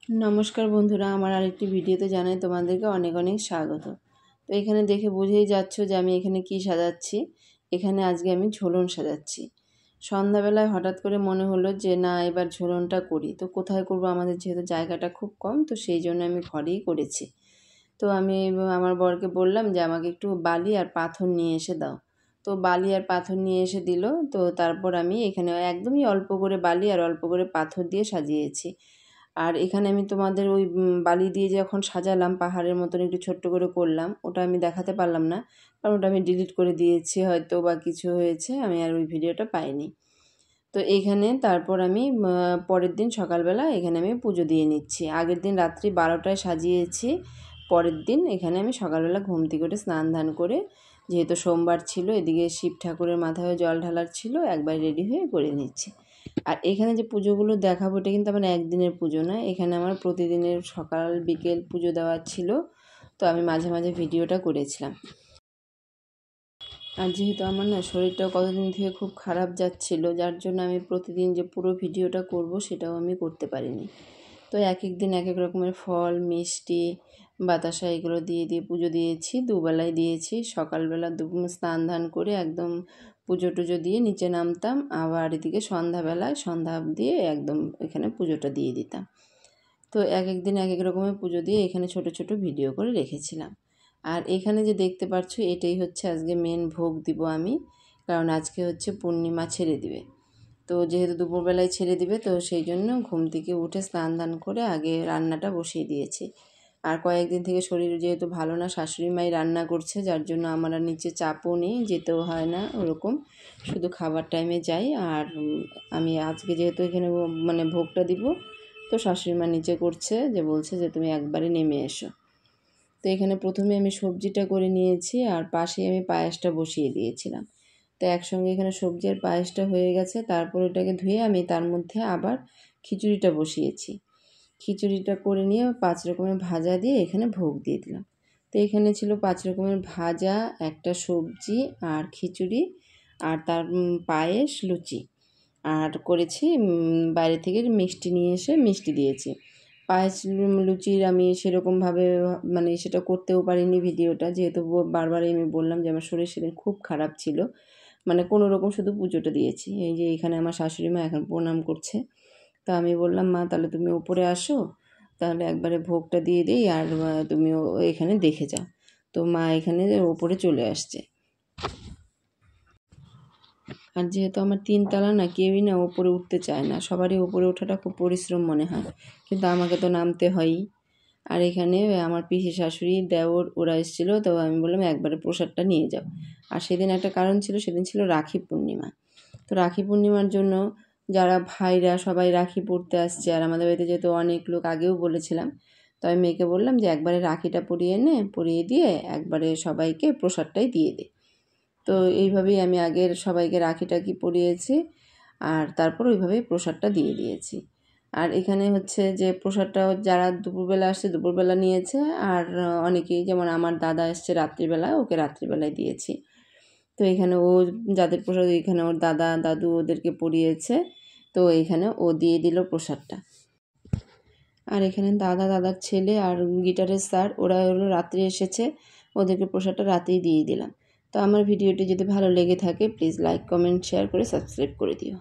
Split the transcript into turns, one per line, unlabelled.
नमस्कार बंधुरा आमार आरेकटी भिडियोते जानाई तोमादेरके अनेक अनेक स्वागत। तो एखाने देखे बुझेई जाच्छो जे आमी एखाने कि साजाच्छि। एखाने आजके आमी झोलन साजाच्छि। सन्ध्याबेलाय हठात् करे मने हलो जे ना एबार झोलनटा करी। तो कोथाय करबो, आमादेर जेहेतु जायगाटा खूब कम, तो सेई जोन्नो आमी घरेई करेछि। तो आमी आमार बरके बोललाम जे आमाके एकटु बाली आर पाथर निये एसे दाओ। तो बाली आर पाथर निये एसे दिल। तो तारपर आमी एखाने एकदमई अल्प करे बाली आर अल्प करे पाथर दिये साजिয়েছি। আর এখানে আমি তোমাদের ওই বালি দিয়ে যখন সাজালাম পাহাড়ের মতন একটু ছোট্ট করে করলাম, ওটা আমি দেখাতে পারলাম না, কারণ ওটা আমি ডিলিট করে দিয়েছি, হয়তো বা কিছু হয়েছে, আমি আর ওই ভিডিওটা পাইনি। তো এইখানে তারপর আমি পরের দিন সকালবেলা এখানে আমি পুজো দিয়ে নিচ্ছি। আগের দিন রাত্রি 12টায় সাজিয়েছি, পরের দিন এখানে আমি সকালবেলা ঘুম থেকে উঠে স্নান ধান করে, যেহেতু সোমবার ছিল, এদিকে শিব ঠাকুরের মাথায় জল ঢালার ছিল, একবার রেডি হয়ে করে নিচ্ছি। আর এখানে যে পুজোগুলো দেখাবো এটা কিন্তু আমার একদিনের পুজো না, এখানে আমার প্রতিদিনের সকাল বিকেল পুজো দেওয়ার ছিল। তো আমি মাঝে মাঝে ভিডিওটা করেছিলাম। আর যেহেতু আমার না শরীরটাও কতদিন থেকে খুব খারাপ যাচ্ছিল, যার জন্য আমি প্রতিদিন যে পুরো ভিডিওটা করব সেটাও আমি করতে পারিনি। তো এক এক দিন এক এক রকমের ফল মিষ্টি বাতাসা এগুলো দিয়ে দিয়ে পুজো দিয়েছি, দুবেলায় দিয়েছি। সকালবেলা স্নান ধান করে একদম পুজো টুজো দিয়ে নিচে নামতাম, আবার এদিকে সন্ধ্যাবেলায় সন্ধ্যা দিয়ে একদম এখানে পুজোটা দিয়ে দিতাম। তো এক এক দিন এক এক রকমের পুজো দিয়ে এখানে ছোট ছোট ভিডিও করে রেখেছিলাম। আর এখানে যে দেখতে পাচ্ছ এটাই হচ্ছে আজকে মেন ভোগ দিব আমি, কারণ আজকে হচ্ছে পূর্ণিমা ছেড়ে দিবে। তো যেহেতু দুপুরবেলায় ছেড়ে দিবে, তো সেই জন্য ঘুম থেকে উঠে স্নান ধান করে আগে রান্নাটা বসিয়ে দিয়েছি। আর কয়েকদিন থেকে শরীর যেহেতু ভালো না, শাশুড়ি মাই রান্না করছে, যার জন্য আমার আর নিচে চাপও নেই, যেতেও হয় না ওরকম, শুধু খাবার টাইমে যাই। আর আমি আজকে যেহেতু এখানে মানে ভোগটা দিব, তো শাশুড়ি মা নিচে করছে, যে বলছে যে তুমি একবারে নেমে এসো। তো এখানে প্রথমে আমি সবজিটা করে নিয়েছি, আর পাশে আমি পায়েসটা বসিয়ে দিয়েছিলাম। তো একসঙ্গে এখানে সবজি আর পায়েসটা হয়ে গেছে। তারপর ওটাকে ধুয়ে আমি তার মধ্যে আবার খিচুড়িটা বসিয়েছি। খিচুড়িটা করে নিয়ে 5 রকমের ভাজা দিয়ে এখানে ভোগ দিয়ে দিলাম। তো এখানে ছিল 5 রকমের ভাজা, একটা সবজি আর খিচুড়ি, আর তার পায়েস, লুচি, আর করেছি বাইরে থেকে মিষ্টি নিয়ে এসে মিষ্টি দিয়েছি। পায়েস লুচির আমি সেরকমভাবে মানে সেটা করতেও পারিনি ভিডিওটা, যেহেতু বারবারই আমি বললাম যে আমার শরীর সেদিন খুব খারাপ ছিল, মানে কোনো রকম শুধু পুজোটা দিয়েছি। এই যে এখানে আমার শাশুড়ি মা এখন প্রণাম করছে। তা আমি বললাম, মা তাহলে তুমি উপরে আসো, তাহলে একবারে ভোগটা দিয়ে দিই, আর তুমি এখানে দেখে যাও। তো মা এখানে ওপরে চলে আসছে। আর যেহেতু আমার 3 তলা না, কেউই না ওপরে উঠতে চায় না, সবারই ওপরে ওঠাটা খুব পরিশ্রম মনে হয়, কিন্তু আমাকে তো নামতে হয়ই। আর এখানে আমার পিসি শাশুড়ি দেওর ওরা এসেছিলো, তো আমি বললাম একবারে প্রসাদটা নিয়ে যাও। আর সেদিন একটা কারণ ছিল, সেদিন ছিল রাখি পূর্ণিমা। তো রাখি পূর্ণিমার জন্য যারা ভাইরা সবাই রাখি পরতে আসছে, আর আমাদের বাড়িতে যেহেতু অনেক লোক, আগেও বলেছিলাম, তো আমি মেয়েকে বললাম যে একবারে রাখিটা পরিয়ে দিয়ে একবারে সবাইকে প্রসাদটাই দিয়ে দে। তো এইভাবেই আমি আগের সবাইকে রাখি টাকি পরিয়েছি, আর তারপর ওইভাবেই প্রসাদটা দিয়ে দিয়েছি। আর এখানে হচ্ছে যে প্রসাদটা যারা দুপুরবেলা আসছে দুপুরবেলা নিয়েছে, আর অনেকেই যেমন আমার দাদা এসছে রাত্রিবেলা, ওকে রাত্রিবেলায় দিয়েছি। তো এখানে ও যাদের প্রসাদ, এখানে ওর দাদা দাদু ওদেরকে পরিয়েছে, তো এখানে ও দিয়ে দিল প্রসাদটা। আর এখানে দাদার ছেলে আর গিটারের স্যার, ওরা হলো রাত্রে এসেছে, ওদেরকে প্রসাদটা রাতেই দিয়ে দিলাম। তো আমার ভিডিওটি যদি ভালো লেগে থাকে প্লিজ লাইক কমেন্ট শেয়ার করে সাবস্ক্রাইব করে দিও।